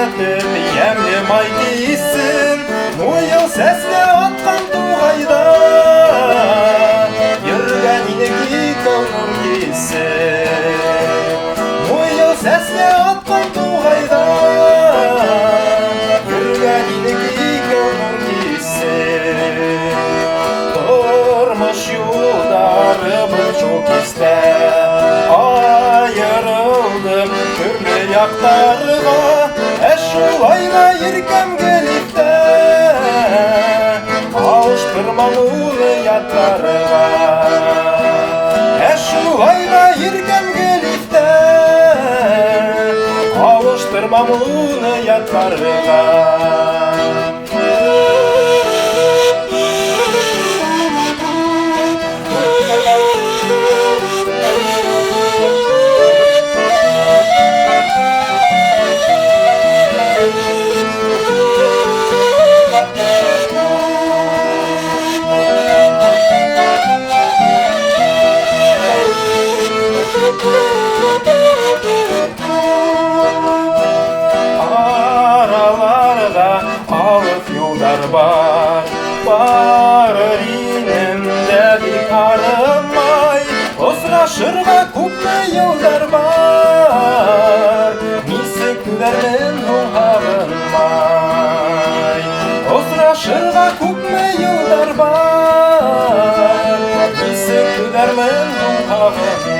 етіп емле май кейсін, ойыл сәске атқан туғайда жүрген инеки көңіл кейсін. Ойыл сәске атқан туғайда жүрген инеки көңіл кейсін. Тұрмыш юлдары бір жол кесті, айырылдым түрлі яқтарға, әшулайға еркем келіпті, алыштырмам ұлы яттарға. Әшулайға еркем келіпті, алыштырмам ұлы яттарға. Aralarda alıp yollar var, barır inemde bir karımay. Osraşırga kupme yollar var, misi küvermen doğarınmay. Osraşırga kupme yollar var, misi küvermen doğarınmay.